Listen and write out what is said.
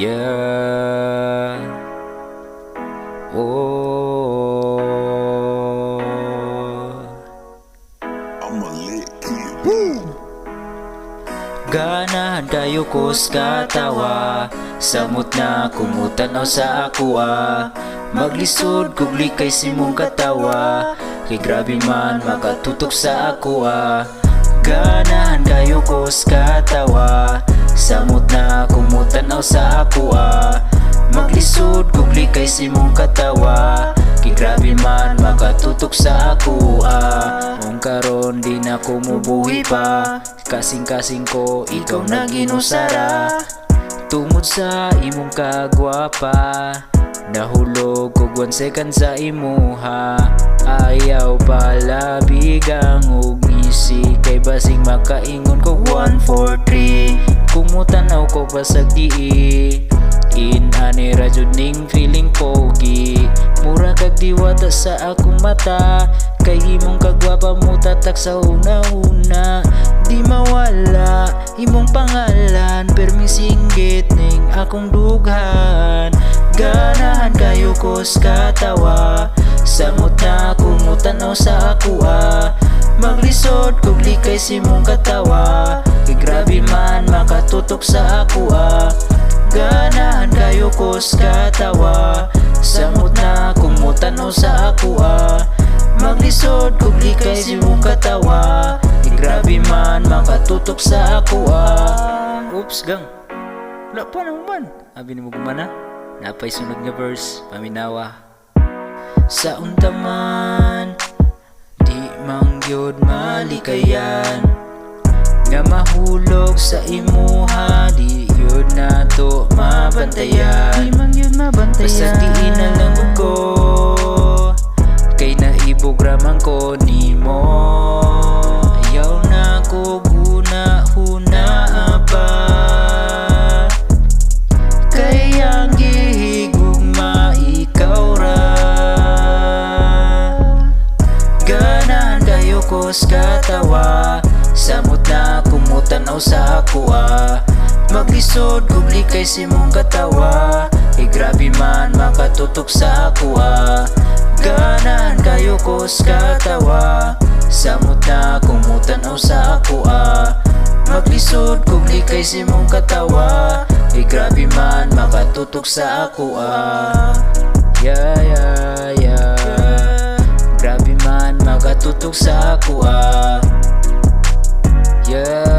Yeah. Oh. I'm a lit kid. Ganahan kayo ko sa katawa, samot na kumutanaw sa ako maglisod kugli kay simong katawa, kay grabe man makatutok sa ako Ganahan kayo ko sa katawa, samot na kumutanaw sa ako maglisod kugli kay simong katawa, kay grabe man makatutok sa ako Kung karon di na ko mubuhi pa, kasing-kasing ko ikaw na ginusara. Tungod sa imong kagwapa, nahulog ko 1 second sa imuha. Ayaw palabigang ug ngisi, kay basing makaingon ko 1, 4, 3. Kumutanaw ko basag dii, in-ani radyo ning feeling pogi. Mura kag diwata sa akong mata, kay imong kagwapa mo tatak sa una-una. Di mawala imong pangalan, permisinggit ning akong dughan. Ganahan kayo ko sa katawa, samot na kumutanaw sa ako maglisod kugli kay simong katawa, kay grabe man makatutok sa ako Ganahan kayo ko sa katawa, samot na kumutanaw sa ako maglisod kugli kay simong katawa, kay grabe man makatutok sa ako Oops gang, wala pa naman. Abi ni mo gumana, napay sunod nga verse, paminawa. Sa untaman, di mangyod malikayan, nga mahulog sa imuha, di yun na to mabantayan. Di man yun mabantayan, basta diin na lang ko, kay naibograman ko nimo. Ayaw na ko guna-huna pa, kay ang gihigugma ikaw ra. Ganahan kayo ko sa katawa, samot na kumutanaw sa ako maglisod kugli kay simong katawa, kay grabe man makatutok sa ako Ganahan kayo ko sa katawa, samot na kumutanaw sa ako maglisod kugli kay simong katawa, kay grabe man makatutok sa ako Yeah, yeah, yeah. Grabe man makatutok sa ako Yeah.